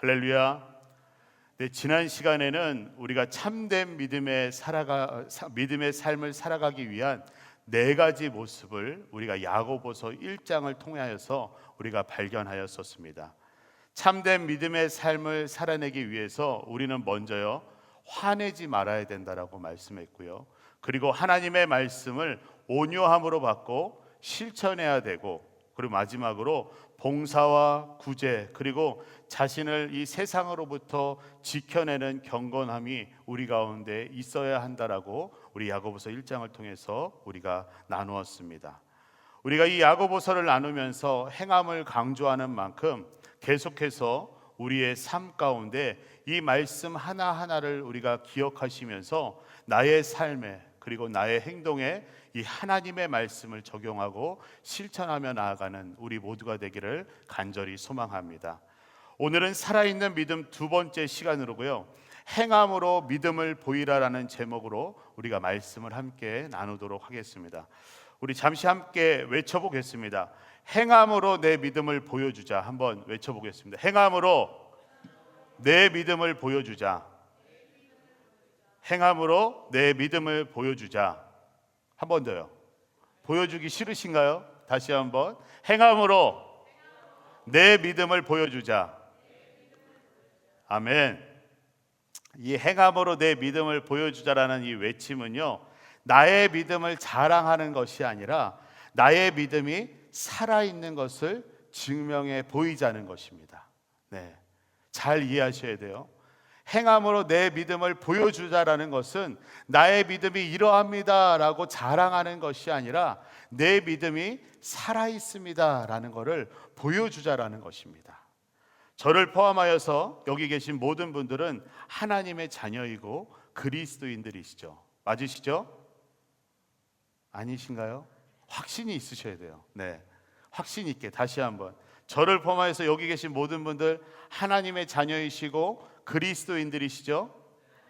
할렐루야. 네, 지난 시간에는 우리가 참된 믿음의 삶을 살아가기 위한 네 가지 모습을 우리가 야고보서 1장을 통하여서 우리가 발견하였었습니다. 참된 믿음의 삶을 살아내기 위해서 우리는 먼저요, 화내지 말아야 된다라고 말씀했고요. 그리고 하나님의 말씀을 온유함으로 받고 실천해야 되고, 그리고 마지막으로 봉사와 구제, 그리고 자신을 이 세상으로부터 지켜내는 경건함이 우리 가운데 있어야 한다라고 우리 야고보서 1장을 통해서 우리가 나누었습니다. 우리가 이 야고보서를 나누면서 행함을 강조하는 만큼 계속해서 우리의 삶 가운데 이 말씀 하나하나를 우리가 기억하시면서 나의 삶에, 그리고 나의 행동에 이 하나님의 말씀을 적용하고 실천하며 나아가는 우리 모두가 되기를 간절히 소망합니다. 오늘은 살아있는 믿음 두 번째 시간으로고요, 행함으로 믿음을 보이라라는 제목으로 우리가 말씀을 함께 나누도록 하겠습니다. 우리 잠시 함께 외쳐보겠습니다. 행함으로 내 믿음을 보여주자. 한번 외쳐보겠습니다. 행함으로 내 믿음을 보여주자. 행함으로 내 믿음을 보여주자. 한 번 더요. 보여주기 싫으신가요? 다시 한번. 행함으로 내 믿음을 보여주자. 아멘. 이 행함으로 내 믿음을 보여주자라는 이 외침은요, 나의 믿음을 자랑하는 것이 아니라 나의 믿음이 살아있는 것을 증명해 보이자는 것입니다. 네, 잘 이해하셔야 돼요. 행함으로 내 믿음을 보여주자라는 것은 나의 믿음이 이러합니다라고 자랑하는 것이 아니라 내 믿음이 살아있습니다라는 것을 보여주자라는 것입니다. 저를 포함하여서 여기 계신 모든 분들은 하나님의 자녀이고 그리스도인들이시죠. 맞으시죠? 아니신가요? 확신이 있으셔야 돼요. 네, 확신 있게 다시 한번. 저를 포함해서 여기 계신 모든 분들 하나님의 자녀이시고 그리스도인들이시죠?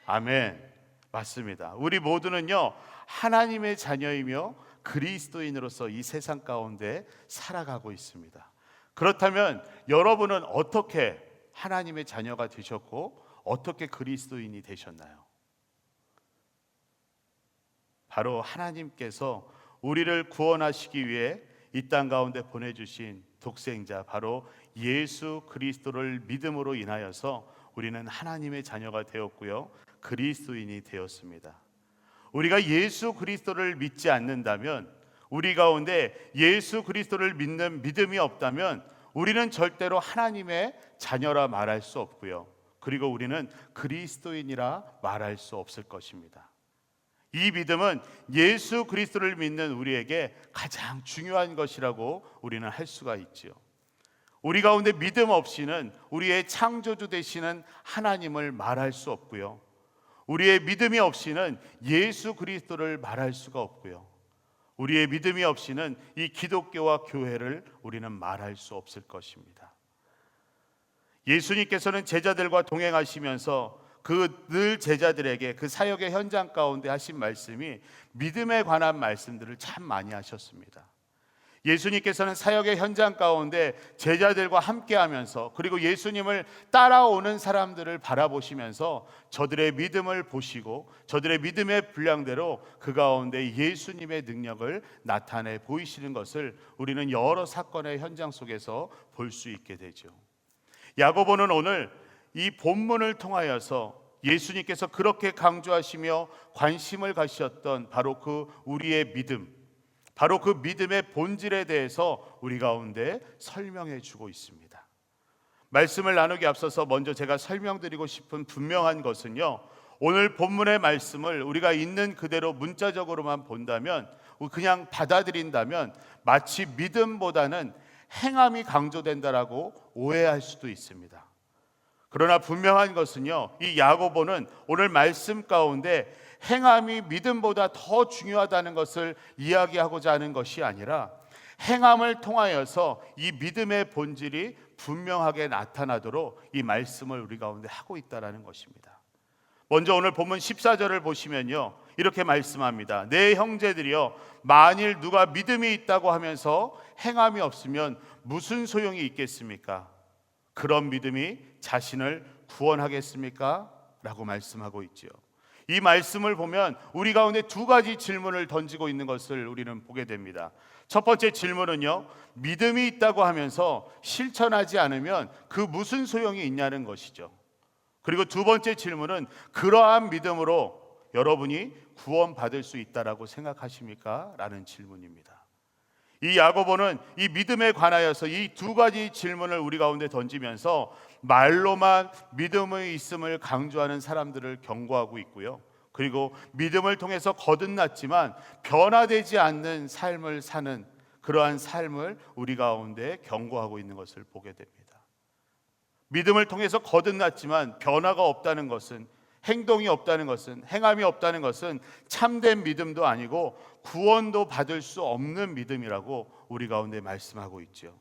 아멘. 맞습니다. 우리 모두는요, 하나님의 자녀이며 그리스도인으로서 이 세상 가운데 살아가고 있습니다. 그렇다면 여러분은 어떻게 하나님의 자녀가 되셨고 어떻게 그리스도인이 되셨나요? 바로 하나님께서 우리를 구원하시기 위해 이 땅 가운데 보내주신 독생자, 바로 예수 그리스도를 믿음으로 인하여서 우리는 하나님의 자녀가 되었고요, 그리스도인이 되었습니다. 우리가 예수 그리스도를 믿지 않는다면, 우리 가운데 예수 그리스도를 믿는 믿음이 없다면 우리는 절대로 하나님의 자녀라 말할 수 없고요, 그리고 우리는 그리스도인이라 말할 수 없을 것입니다. 이 믿음은 예수 그리스도를 믿는 우리에게 가장 중요한 것이라고 우리는 할 수가 있지요. 우리 가운데 믿음 없이는 우리의 창조주 되시는 하나님을 말할 수 없고요, 우리의 믿음이 없이는 예수 그리스도를 말할 수가 없고요, 우리의 믿음이 없이는 이 기독교와 교회를 우리는 말할 수 없을 것입니다. 예수님께서는 제자들과 동행하시면서 늘 제자들에게 그 사역의 현장 가운데 하신 말씀이 믿음에 관한 말씀들을 참 많이 하셨습니다. 예수님께서는 사역의 현장 가운데 제자들과 함께 하면서, 그리고 예수님을 따라오는 사람들을 바라보시면서 저들의 믿음을 보시고 저들의 믿음의 분량대로 그 가운데 예수님의 능력을 나타내 보이시는 것을 우리는 여러 사건의 현장 속에서 볼 수 있게 되죠. 야고보는 오늘 이 본문을 통하여서 예수님께서 그렇게 강조하시며 관심을 가지셨던 바로 그 우리의 믿음, 바로 그 믿음의 본질에 대해서 우리 가운데 설명해 주고 있습니다. 말씀을 나누기 앞서서 먼저 제가 설명드리고 싶은 분명한 것은요, 오늘 본문의 말씀을 우리가 있는 그대로 문자적으로만 본다면, 그냥 받아들인다면 마치 믿음보다는 행함이 강조된다라고 오해할 수도 있습니다. 그러나 분명한 것은요, 이 야고보는 오늘 말씀 가운데 행함이 믿음보다 더 중요하다는 것을 이야기하고자 하는 것이 아니라 행함을 통하여서 이 믿음의 본질이 분명하게 나타나도록 이 말씀을 우리 가운데 하고 있다는 것입니다. 먼저 오늘 본문 14절을 보시면요, 이렇게 말씀합니다. 내 형제들이여, 만일 누가 믿음이 있다고 하면서 행함이 없으면 무슨 소용이 있겠습니까? 그런 믿음이 자신을 구원하겠습니까? 라고 말씀하고 있지요. 이 말씀을 보면 우리 가운데 두 가지 질문을 던지고 있는 것을 우리는 보게 됩니다. 첫 번째 질문은요, 믿음이 있다고 하면서 실천하지 않으면 그 무슨 소용이 있냐는 것이죠. 그리고 두 번째 질문은 그러한 믿음으로 여러분이 구원받을 수 있다라고 생각하십니까? 라는 질문입니다. 이 야고보는 이 믿음에 관하여서 이 두 가지 질문을 우리 가운데 던지면서 말로만 믿음의 있음을 강조하는 사람들을 경고하고 있고요. 그리고 믿음을 통해서 거듭났지만 변화되지 않는 삶을 사는 그러한 삶을 우리 가운데 경고하고 있는 것을 보게 됩니다. 믿음을 통해서 거듭났지만 변화가 없다는 것은, 행동이 없다는 것은, 행함이 없다는 것은 참된 믿음도 아니고 구원도 받을 수 없는 믿음이라고 우리 가운데 말씀하고 있죠.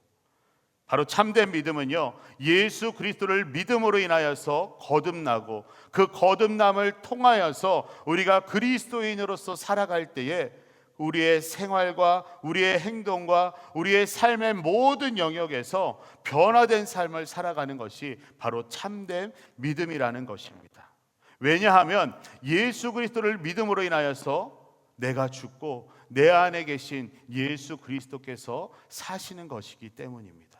바로 참된 믿음은요, 예수 그리스도를 믿음으로 인하여서 거듭나고 그 거듭남을 통하여서 우리가 그리스도인으로서 살아갈 때에 우리의 생활과 우리의 행동과 우리의 삶의 모든 영역에서 변화된 삶을 살아가는 것이 바로 참된 믿음이라는 것입니다. 왜냐하면 예수 그리스도를 믿음으로 인하여서 내가 죽고 내 안에 계신 예수 그리스도께서 사시는 것이기 때문입니다.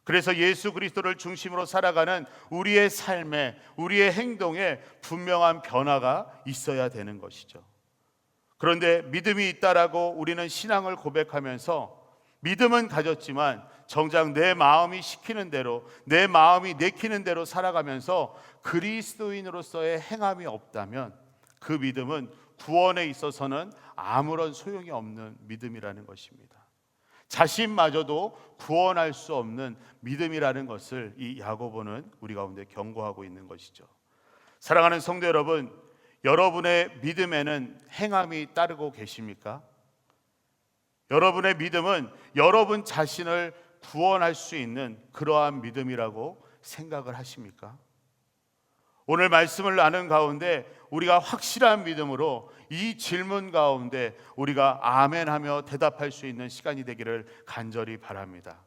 그래서 예수 그리스도를 중심으로 살아가는 우리의 삶에, 우리의 행동에 분명한 변화가 있어야 되는 것이죠. 그런데 믿음이 있다라고 우리는 신앙을 고백하면서 믿음은 가졌지만 정작 내 마음이 시키는 대로, 내 마음이 내키는 대로 살아가면서 그리스도인으로서의 행함이 없다면 그 믿음은 구원에 있어서는 아무런 소용이 없는 믿음이라는 것입니다. 자신마저도 구원할 수 없는 믿음이라는 것을 이 야고보는 우리 가운데 경고하고 있는 것이죠. 사랑하는 성도 여러분, 여러분의 믿음에는 행함이 따르고 계십니까? 여러분의 믿음은 여러분 자신을 구원할 수 있는 그러한 믿음이라고 생각을 하십니까? 오늘 말씀을 나눈 가운데 우리가 확실한 믿음으로 이 질문 가운데 우리가 아멘하며 대답할 수 있는 시간이 되기를 간절히 바랍니다.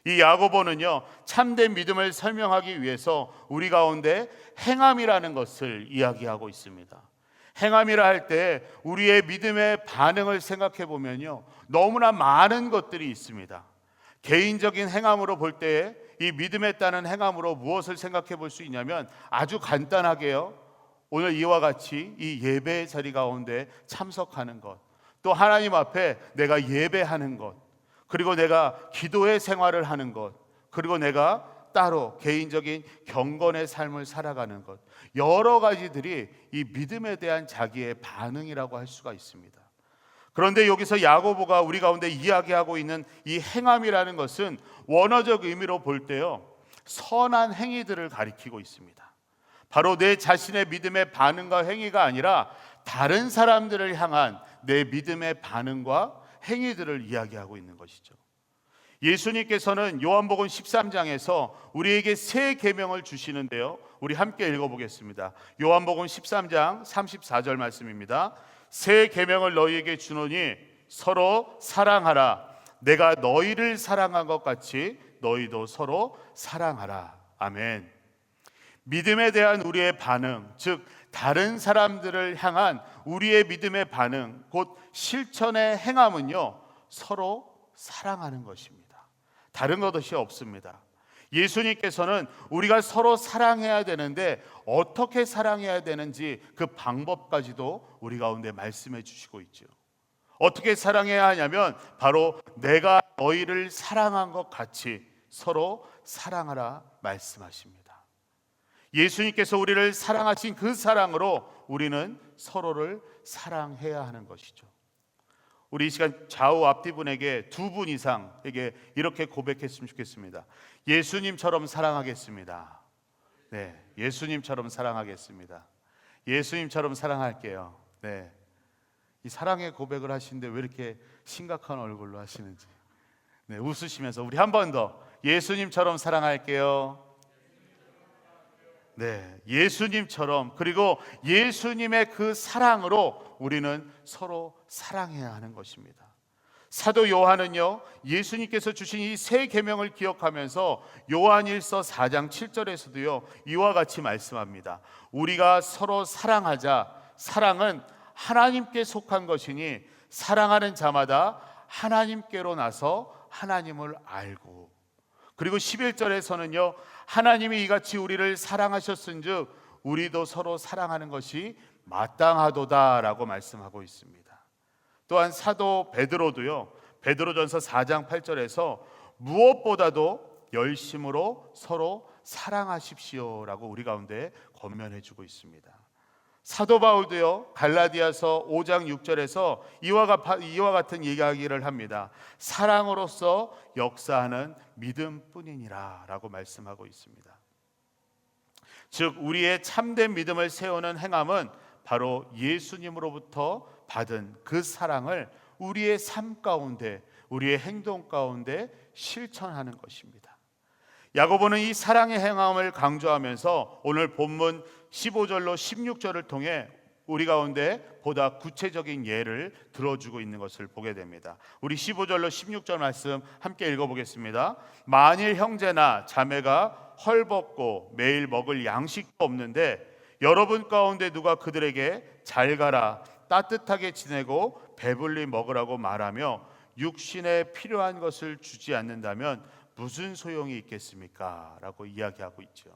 이 야고보는요, 참된 믿음을 설명하기 위해서 우리 가운데 행함이라는 것을 이야기하고 있습니다. 행함이라 할 때 우리의 믿음의 반응을 생각해 보면요, 너무나 많은 것들이 있습니다. 개인적인 행함으로 볼 때에 이 믿음에 따른 행함으로 무엇을 생각해 볼 수 있냐면 아주 간단하게요, 오늘 이와 같이 이 예배의 자리 가운데 참석하는 것, 또 하나님 앞에 내가 예배하는 것, 그리고 내가 기도의 생활을 하는 것, 그리고 내가 따로 개인적인 경건의 삶을 살아가는 것, 여러 가지들이 이 믿음에 대한 자기의 반응이라고 할 수가 있습니다. 그런데 여기서 야고보가 우리 가운데 이야기하고 있는 이 행함이라는 것은 원어적 의미로 볼 때요, 선한 행위들을 가리키고 있습니다. 바로 내 자신의 믿음의 반응과 행위가 아니라 다른 사람들을 향한 내 믿음의 반응과 행위들을 이야기하고 있는 것이죠. 예수님께서는 요한복음 13장에서 우리에게 새 계명을 주시는데요, 우리 함께 읽어보겠습니다. 요한복음 13장 34절 말씀입니다. 새 계명을 너희에게 주노니 서로 사랑하라. 내가 너희를 사랑한 것 같이 너희도 서로 사랑하라. 아멘. 믿음에 대한 우리의 반응, 즉 다른 사람들을 향한 우리의 믿음의 반응, 곧 실천의 행함은요, 서로 사랑하는 것입니다. 다른 것이 없습니다. 예수님께서는 우리가 서로 사랑해야 되는데 어떻게 사랑해야 되는지 그 방법까지도 우리 가운데 말씀해 주시고 있죠. 어떻게 사랑해야 하냐면 바로 내가 너희를 사랑한 것 같이 서로 사랑하라 말씀하십니다. 예수님께서 우리를 사랑하신 그 사랑으로 우리는 서로를 사랑해야 하는 것이죠. 우리 이 시간 좌우 앞뒤 분에게 두 분 이상에게 이렇게 고백했으면 좋겠습니다. 예수님처럼 사랑하겠습니다. 네, 예수님처럼 사랑하겠습니다. 예수님처럼 사랑할게요. 네, 이 사랑의 고백을 하시는데 왜 이렇게 심각한 얼굴로 하시는지. 네, 웃으시면서 우리 한 번 더 예수님처럼 사랑할게요. 네, 예수님처럼, 그리고 예수님의 그 사랑으로 우리는 서로 사랑해야 하는 것입니다. 사도 요한은요, 예수님께서 주신 이 세 계명을 기억하면서 요한일서 4장 7절에서도요 이와 같이 말씀합니다. 우리가 서로 사랑하자. 사랑은 하나님께 속한 것이니 사랑하는 자마다 하나님께로 나서 하나님을 알고. 그리고 11절에서는요, 하나님이 이같이 우리를 사랑하셨은즉 우리도 서로 사랑하는 것이 마땅하도다라고 말씀하고 있습니다. 또한 사도 베드로도요, 베드로전서 4장 8절에서 무엇보다도 열심으로 서로 사랑하십시오라고 우리 가운데 권면해 주고 있습니다. 사도 바울도요, 갈라디아서 5장 6절에서 이와 같은 이야기를 합니다. 사랑으로서 역사하는 믿음뿐이니라 라고 말씀하고 있습니다. 즉 우리의 참된 믿음을 세우는 행함은 바로 예수님으로부터 받은 그 사랑을 우리의 삶 가운데, 우리의 행동 가운데 실천하는 것입니다. 야고보는 이 사랑의 행함을 강조하면서 오늘 본문 15절로 16절을 통해 우리 가운데 보다 구체적인 예를 들어주고 있는 것을 보게 됩니다. 우리 15절로 16절 말씀 함께 읽어보겠습니다. 만일 형제나 자매가 헐벗고 매일 먹을 양식도 없는데 여러분 가운데 누가 그들에게 잘 가라, 따뜻하게 지내고 배불리 먹으라고 말하며 육신에 필요한 것을 주지 않는다면 무슨 소용이 있겠습니까? 라고 이야기하고 있죠.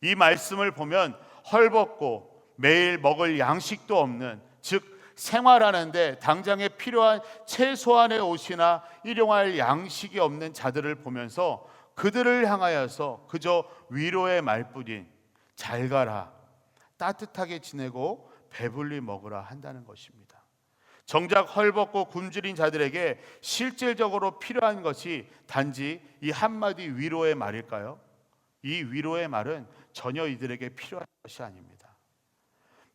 이 말씀을 보면 헐벗고 매일 먹을 양식도 없는, 즉 생활하는데 당장에 필요한 최소한의 옷이나 일용할 양식이 없는 자들을 보면서 그들을 향하여서 그저 위로의 말뿐인 잘 가라, 따뜻하게 지내고 배불리 먹으라 한다는 것입니다. 정작 헐벗고 굶주린 자들에게 실질적으로 필요한 것이 단지 이 한마디 위로의 말일까요? 이 위로의 말은 전혀 이들에게 필요한 것이 아닙니다.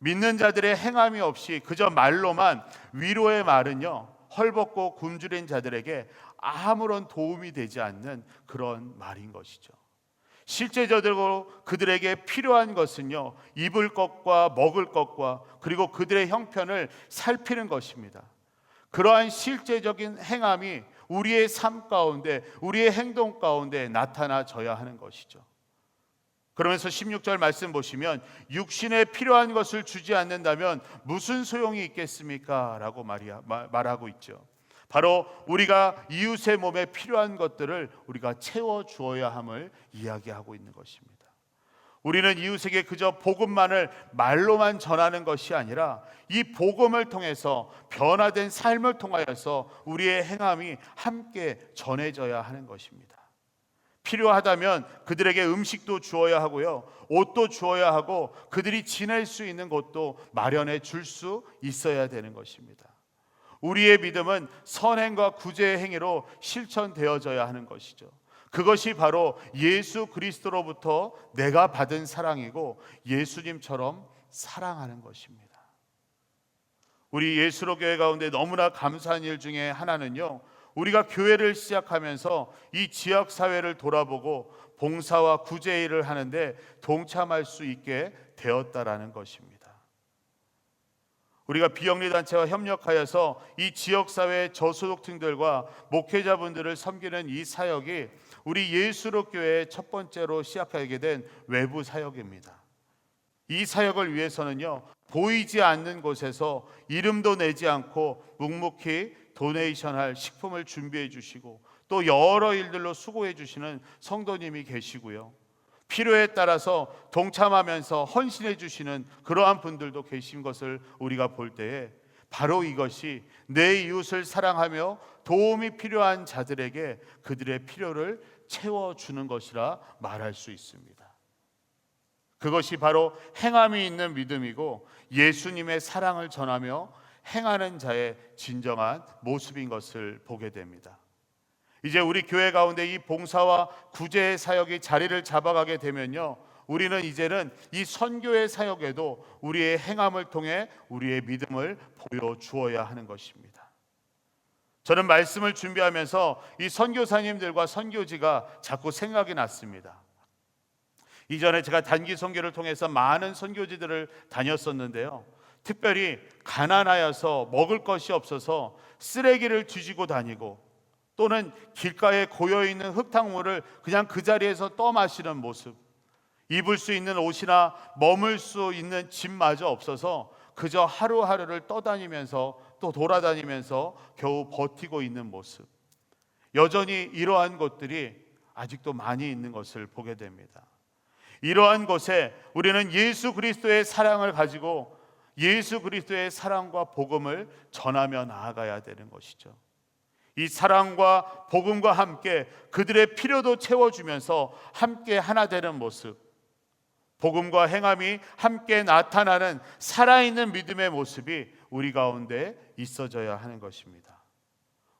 믿는 자들의 행함이 없이 그저 말로만 위로의 말은요, 헐벗고 굶주린 자들에게 아무런 도움이 되지 않는 그런 말인 것이죠. 실제적으로 그들에게 필요한 것은요, 입을 것과 먹을 것과 그리고 그들의 형편을 살피는 것입니다. 그러한 실제적인 행함이 우리의 삶 가운데, 우리의 행동 가운데 나타나져야 하는 것이죠. 그러면서 16절 말씀 보시면 육신에 필요한 것을 주지 않는다면 무슨 소용이 있겠습니까? 라고 말하고 있죠. 바로 우리가 이웃의 몸에 필요한 것들을 우리가 채워주어야 함을 이야기하고 있는 것입니다. 우리는 이웃에게 그저 복음만을 말로만 전하는 것이 아니라 이 복음을 통해서 변화된 삶을 통하여서 우리의 행함이 함께 전해져야 하는 것입니다. 필요하다면 그들에게 음식도 주어야 하고요, 옷도 주어야 하고 그들이 지낼 수 있는 곳도 마련해 줄 수 있어야 되는 것입니다. 우리의 믿음은 선행과 구제의 행위로 실천되어져야 하는 것이죠. 그것이 바로 예수 그리스도로부터 내가 받은 사랑이고 예수님처럼 사랑하는 것입니다. 우리 예수로 교회 가운데 너무나 감사한 일 중에 하나는요, 우리가 교회를 시작하면서 이 지역 사회를 돌아보고 봉사와 구제 일을 하는데 동참할 수 있게 되었다라는 것입니다. 우리가 비영리단체와 협력하여서 이 지역사회의 저소득층들과 목회자분들을 섬기는 이 사역이 우리 예수로 교회의 첫 번째로 시작하게 된 외부 사역입니다. 이 사역을 위해서는요, 보이지 않는 곳에서 이름도 내지 않고 묵묵히 도네이션할 식품을 준비해 주시고 또 여러 일들로 수고해 주시는 성도님이 계시고요, 필요에 따라서 동참하면서 헌신해 주시는 그러한 분들도 계신 것을 우리가 볼 때에 바로 이것이 내 이웃을 사랑하며 도움이 필요한 자들에게 그들의 필요를 채워주는 것이라 말할 수 있습니다. 그것이 바로 행함이 있는 믿음이고 예수님의 사랑을 전하며 행하는 자의 진정한 모습인 것을 보게 됩니다. 이제 우리 교회 가운데 이 봉사와 구제의 사역이 자리를 잡아가게 되면요, 우리는 이제는 이 선교의 사역에도 우리의 행함을 통해 우리의 믿음을 보여주어야 하는 것입니다. 저는 말씀을 준비하면서 이 선교사님들과 선교지가 자꾸 생각이 났습니다. 이전에 제가 단기 선교를 통해서 많은 선교지들을 다녔었는데요, 특별히 가난하여서 먹을 것이 없어서 쓰레기를 뒤지고 다니고, 또는 길가에 고여있는 흙탕물을 그냥 그 자리에서 떠마시는 모습, 입을 수 있는 옷이나 머물 수 있는 집마저 없어서 그저 하루하루를 떠다니면서 또 돌아다니면서 겨우 버티고 있는 모습, 여전히 이러한 것들이 아직도 많이 있는 것을 보게 됩니다. 이러한 곳에 우리는 예수 그리스도의 사랑을 가지고 예수 그리스도의 사랑과 복음을 전하며 나아가야 되는 것이죠. 이 사랑과 복음과 함께 그들의 필요도 채워주면서 함께 하나 되는 모습, 복음과 행함이 함께 나타나는 살아있는 믿음의 모습이 우리 가운데 있어져야 하는 것입니다.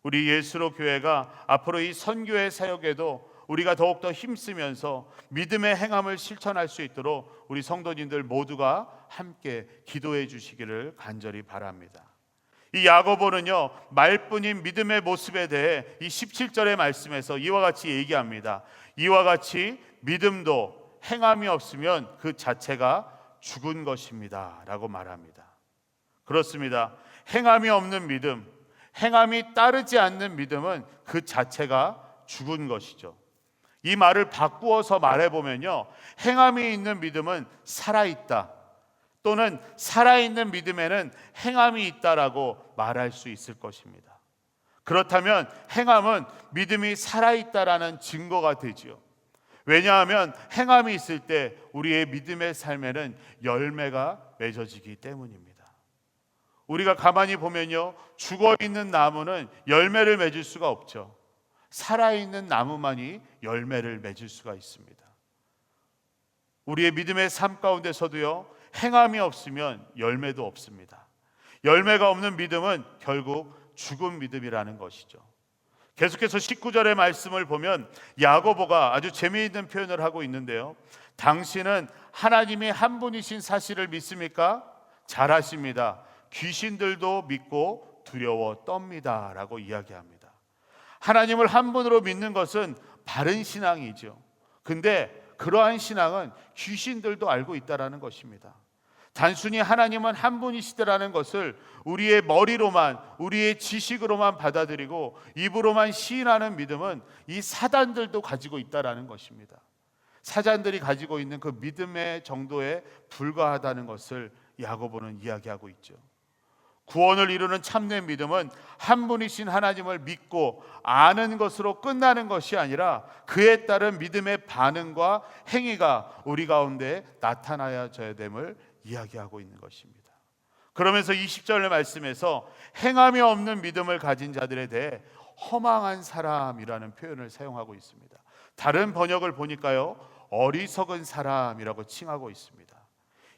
우리 예수로 교회가 앞으로 이 선교의 사역에도 우리가 더욱더 힘쓰면서 믿음의 행함을 실천할 수 있도록 우리 성도님들 모두가 함께 기도해 주시기를 간절히 바랍니다. 이 야고보는요, 말뿐인 믿음의 모습에 대해 이 17절의 말씀에서 이와 같이 얘기합니다. 이와 같이 믿음도 행함이 없으면 그 자체가 죽은 것입니다 라고 말합니다. 그렇습니다. 행함이 없는 믿음, 행함이 따르지 않는 믿음은 그 자체가 죽은 것이죠. 이 말을 바꾸어서 말해보면요, 행함이 있는 믿음은 살아있다, 또는 살아있는 믿음에는 행함이 있다라고 말할 수 있을 것입니다. 그렇다면 행함은 믿음이 살아있다라는 증거가 되지요. 왜냐하면 행함이 있을 때 우리의 믿음의 삶에는 열매가 맺어지기 때문입니다. 우리가 가만히 보면요, 죽어있는 나무는 열매를 맺을 수가 없죠. 살아있는 나무만이 열매를 맺을 수가 있습니다. 우리의 믿음의 삶 가운데서도요, 행함이 없으면 열매도 없습니다. 열매가 없는 믿음은 결국 죽은 믿음이라는 것이죠. 계속해서 19절의 말씀을 보면 야고보가 아주 재미있는 표현을 하고 있는데요, 당신은 하나님이 한 분이신 사실을 믿습니까? 잘 아십니다. 귀신들도 믿고 두려워 떱니다 라고 이야기합니다. 하나님을 한 분으로 믿는 것은 바른 신앙이죠. 근데 그러한 신앙은 귀신들도 알고 있다라는 것입니다. 단순히 하나님은 한 분이시더라는 것을 우리의 머리로만, 우리의 지식으로만 받아들이고 입으로만 시인하는 믿음은 이 사단들도 가지고 있다라는 것입니다. 사단들이 가지고 있는 그 믿음의 정도에 불과하다는 것을 야고보는 이야기하고 있죠. 구원을 이루는 참된 믿음은 한 분이신 하나님을 믿고 아는 것으로 끝나는 것이 아니라 그에 따른 믿음의 반응과 행위가 우리 가운데 나타나야 됨을 이야기하고 있는 것입니다. 그러면서 20절의 말씀에서 행함이 없는 믿음을 가진 자들에 대해 허망한 사람이라는 표현을 사용하고 있습니다. 다른 번역을 보니까요, 어리석은 사람이라고 칭하고 있습니다.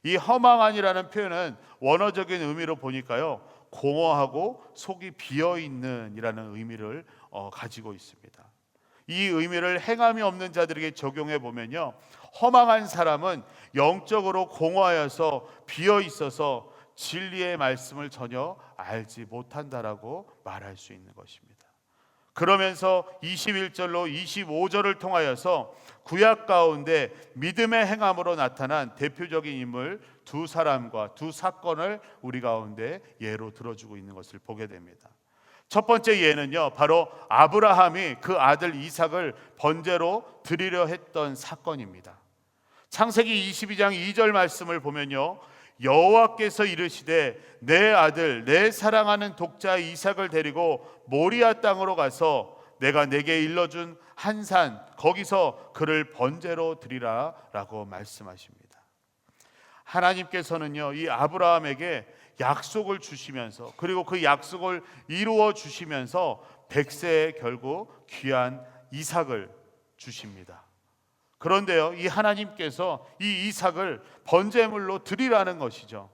이 허망한이라는 표현은 원어적인 의미로 보니까요, 공허하고 속이 비어있는 이라는 의미를 가지고 있습니다. 이 의미를 행함이 없는 자들에게 적용해 보면요, 허망한 사람은 영적으로 공허하여서 비어있어서 진리의 말씀을 전혀 알지 못한다라고 말할 수 있는 것입니다. 그러면서 21절로 25절을 통하여서 구약 가운데 믿음의 행함으로 나타난 대표적인 인물 두 사람과 두 사건을 우리 가운데 예로 들어주고 있는 것을 보게 됩니다. 첫 번째 예는요, 바로 아브라함이 그 아들 이삭을 번제로 드리려 했던 사건입니다. 창세기 22장 2절 말씀을 보면요, 여호와께서 이르시되 내 아들 내 사랑하는 독자 이삭을 데리고 모리아 땅으로 가서 내가 내게 일러준 한 산 거기서 그를 번제로 드리라 라고 말씀하십니다. 하나님께서는요, 이 아브라함에게 약속을 주시면서, 그리고 그 약속을 이루어 주시면서 백세에 결국 귀한 이삭을 주십니다. 그런데요, 이 하나님께서 이 이삭을 번제물로 드리라는 것이죠.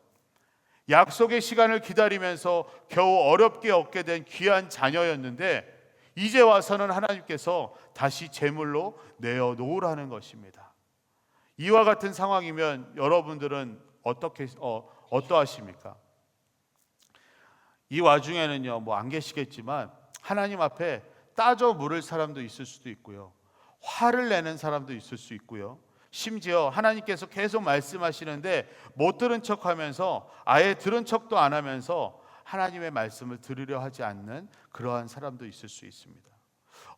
약속의 시간을 기다리면서 겨우 어렵게 얻게 된 귀한 자녀였는데 이제 와서는 하나님께서 다시 제물로 내어 놓으라는 것입니다. 이와 같은 상황이면 여러분들은 어떠하십니까? 이 와중에는요, 뭐 안 계시겠지만 하나님 앞에 따져 물을 사람도 있을 수도 있고요, 화를 내는 사람도 있을 수 있고요, 심지어 하나님께서 계속 말씀하시는데 못 들은 척하면서 아예 들은 척도 안 하면서 하나님의 말씀을 들으려 하지 않는 그러한 사람도 있을 수 있습니다.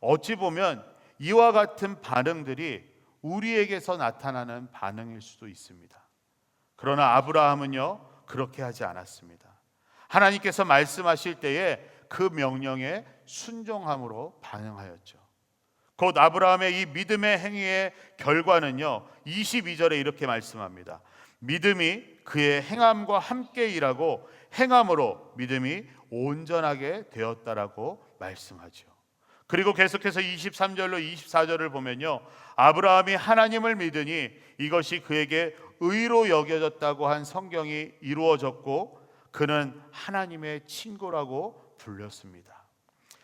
어찌 보면 이와 같은 반응들이 우리에게서 나타나는 반응일 수도 있습니다. 그러나 아브라함은요, 그렇게 하지 않았습니다. 하나님께서 말씀하실 때에 그 명령에 순종함으로 반응하였죠. 곧 아브라함의 이 믿음의 행위의 결과는요, 22절에 이렇게 말씀합니다. 믿음이 그의 행함과 함께 일하고 행함으로 믿음이 온전하게 되었다라고 말씀하죠. 그리고 계속해서 23절로 24절을 보면요, 아브라함이 하나님을 믿으니 이것이 그에게 의로 여겨졌다고 한 성경이 이루어졌고 그는 하나님의 친구라고 불렸습니다.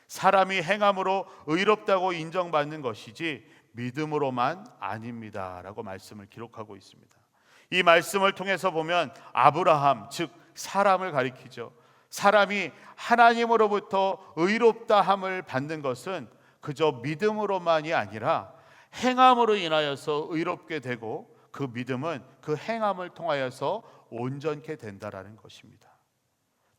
사람이 행함으로 의롭다고 인정받는 것이지 믿음으로만 아닙니다 라고 말씀을 기록하고 있습니다. 이 말씀을 통해서 보면 아브라함, 즉 사람을 가리키죠. 사람이 하나님으로부터 의롭다함을 받는 것은 그저 믿음으로만이 아니라 행함으로 인하여서 의롭게 되고 그 믿음은 그 행함을 통하여서 온전케 된다라는 것입니다.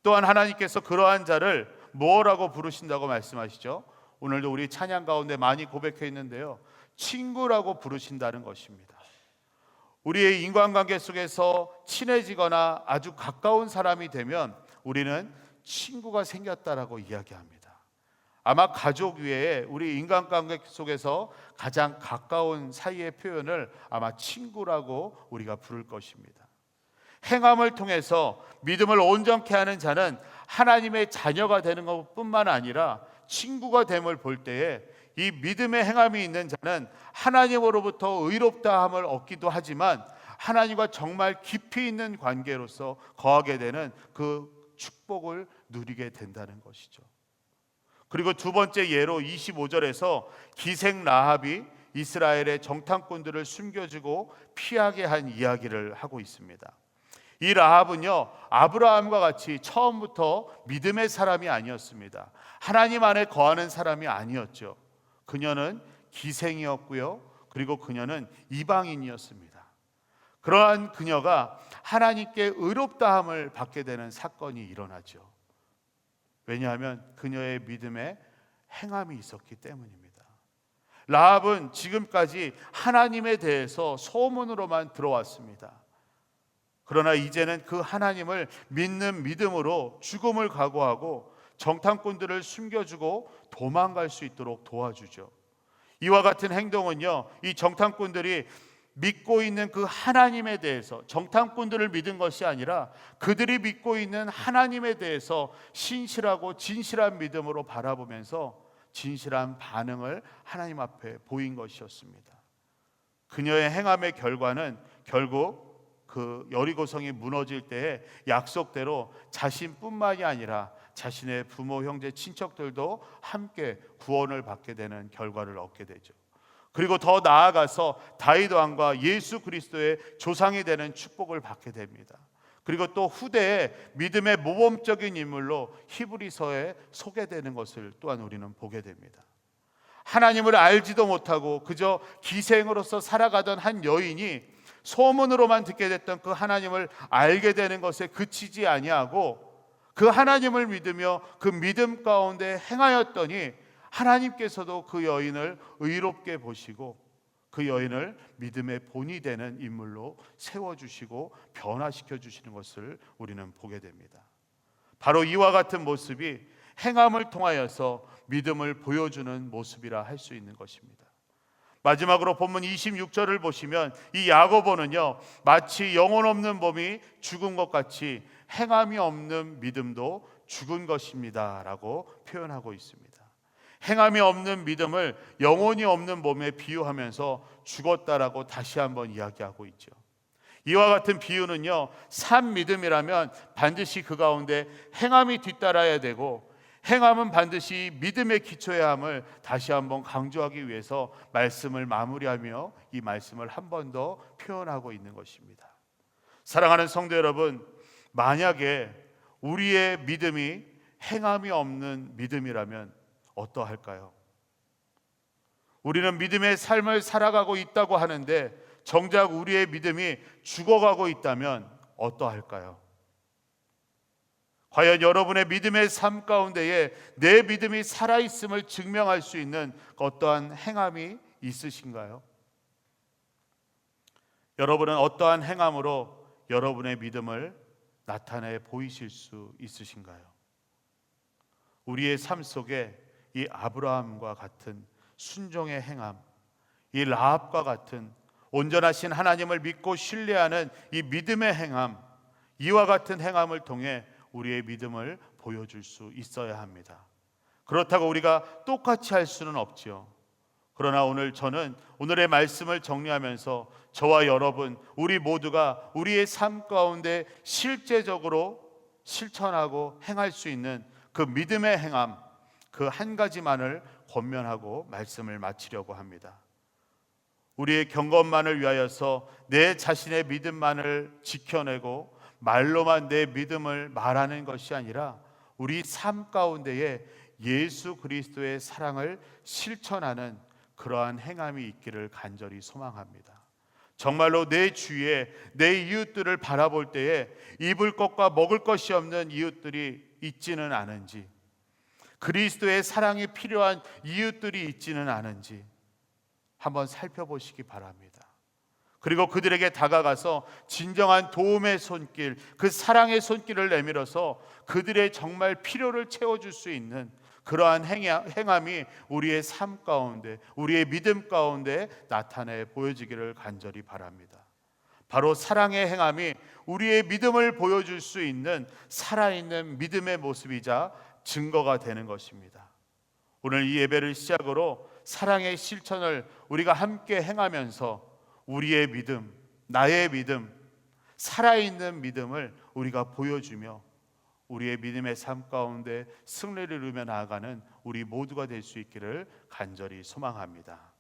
또한 하나님께서 그러한 자를 뭐라고 부르신다고 말씀하시죠? 오늘도 우리 찬양 가운데 많이 고백해 있는데요, 친구라고 부르신다는 것입니다. 우리의 인간관계 속에서 친해지거나 아주 가까운 사람이 되면 우리는 친구가 생겼다라고 이야기합니다. 아마 가족 외에 우리 인간관계 속에서 가장 가까운 사이의 표현을 아마 친구라고 우리가 부를 것입니다. 행함을 통해서 믿음을 온전케 하는 자는 하나님의 자녀가 되는 것뿐만 아니라 친구가 됨을 볼 때에 이 믿음의 행함이 있는 자는 하나님으로부터 의롭다함을 얻기도 하지만 하나님과 정말 깊이 있는 관계로서 거하게 되는 그 축복을 누리게 된다는 것이죠. 그리고 두 번째 예로 25절에서 기생 라합이 이스라엘의 정탐꾼들을 숨겨주고 피하게 한 이야기를 하고 있습니다. 이 라합은요, 아브라함과 같이 처음부터 믿음의 사람이 아니었습니다. 하나님 안에 거하는 사람이 아니었죠. 그녀는 기생이었고요, 그리고 그녀는 이방인이었습니다. 그러한 그녀가 하나님께 의롭다함을 받게 되는 사건이 일어나죠. 왜냐하면 그녀의 믿음에 행함이 있었기 때문입니다. 라합은 지금까지 하나님에 대해서 소문으로만 들어왔습니다. 그러나 이제는 그 하나님을 믿는 믿음으로 죽음을 각오하고 정탐꾼들을 숨겨주고 도망갈 수 있도록 도와주죠. 이와 같은 행동은요, 이 정탐꾼들이 믿고 있는 그 하나님에 대해서, 정탐꾼들을 믿은 것이 아니라 그들이 믿고 있는 하나님에 대해서 신실하고 진실한 믿음으로 바라보면서 진실한 반응을 하나님 앞에 보인 것이었습니다. 그녀의 행함의 결과는 결국 그 여리고성이 무너질 때에 약속대로 자신뿐만이 아니라 자신의 부모, 형제, 친척들도 함께 구원을 받게 되는 결과를 얻게 되죠. 그리고 더 나아가서 다윗 왕과 예수 그리스도의 조상이 되는 축복을 받게 됩니다. 그리고 또 후대에 믿음의 모범적인 인물로 히브리서에 소개되는 것을 또한 우리는 보게 됩니다. 하나님을 알지도 못하고 그저 기생으로서 살아가던 한 여인이 소문으로만 듣게 됐던 그 하나님을 알게 되는 것에 그치지 아니하고 그 하나님을 믿으며 그 믿음 가운데 행하였더니 하나님께서도 그 여인을 의롭게 보시고 그 여인을 믿음의 본이 되는 인물로 세워주시고 변화시켜 주시는 것을 우리는 보게 됩니다. 바로 이와 같은 모습이 행함을 통하여서 믿음을 보여주는 모습이라 할 수 있는 것입니다. 마지막으로 본문 26절을 보시면 이 야고보는요, 마치 영혼 없는 몸이 죽은 것 같이 행함이 없는 믿음도 죽은 것입니다 라고 표현하고 있습니다. 행함이 없는 믿음을 영혼이 없는 몸에 비유하면서 죽었다라고 다시 한번 이야기하고 있죠. 이와 같은 비유는요, 산 믿음이라면 반드시 그 가운데 행함이 뒤따라야 되고 행함은 반드시 믿음의 기초해야 함을 다시 한번 강조하기 위해서 말씀을 마무리하며 이 말씀을 한 번 더 표현하고 있는 것입니다. 사랑하는 성도 여러분, 만약에 우리의 믿음이 행함이 없는 믿음이라면 어떠할까요? 우리는 믿음의 삶을 살아가고 있다고 하는데 정작 우리의 믿음이 죽어가고 있다면 어떠할까요? 과연 여러분의 믿음의 삶 가운데에 내 믿음이 살아있음을 증명할 수 있는 어떠한 행함이 있으신가요? 여러분은 어떠한 행함으로 여러분의 믿음을 나타내 보이실 수 있으신가요? 우리의 삶 속에 이 아브라함과 같은 순종의 행함, 이 라합과 같은 온전하신 하나님을 믿고 신뢰하는 이 믿음의 행함, 이와 같은 행함을 통해 우리의 믿음을 보여줄 수 있어야 합니다. 그렇다고 우리가 똑같이 할 수는 없지요. 그러나 오늘 저는 오늘의 말씀을 정리하면서 저와 여러분, 우리 모두가 우리의 삶 가운데 실제적으로 실천하고 행할 수 있는 그 믿음의 행함, 그 한 가지만을 권면하고 말씀을 마치려고 합니다. 우리의 경건만을 위하여서 내 자신의 믿음만을 지켜내고 말로만 내 믿음을 말하는 것이 아니라 우리 삶 가운데에 예수 그리스도의 사랑을 실천하는 그러한 행함이 있기를 간절히 소망합니다. 정말로 내 주위에 내 이웃들을 바라볼 때에 입을 것과 먹을 것이 없는 이웃들이 있지는 않은지, 그리스도의 사랑이 필요한 이웃들이 있지는 않은지 한번 살펴보시기 바랍니다. 그리고 그들에게 다가가서 진정한 도움의 손길, 그 사랑의 손길을 내밀어서 그들의 정말 필요를 채워줄 수 있는 그러한 행함이 우리의 삶 가운데, 우리의 믿음 가운데 나타내 보여지기를 간절히 바랍니다. 바로 사랑의 행함이 우리의 믿음을 보여줄 수 있는 살아있는 믿음의 모습이자 증거가 되는 것입니다. 오늘 이 예배를 시작으로 사랑의 실천을 우리가 함께 행하면서 우리의 믿음, 나의 믿음, 살아있는 믿음을 우리가 보여주며 우리의 믿음의 삶 가운데 승리를 이루며 나아가는 우리 모두가 될 수 있기를 간절히 소망합니다.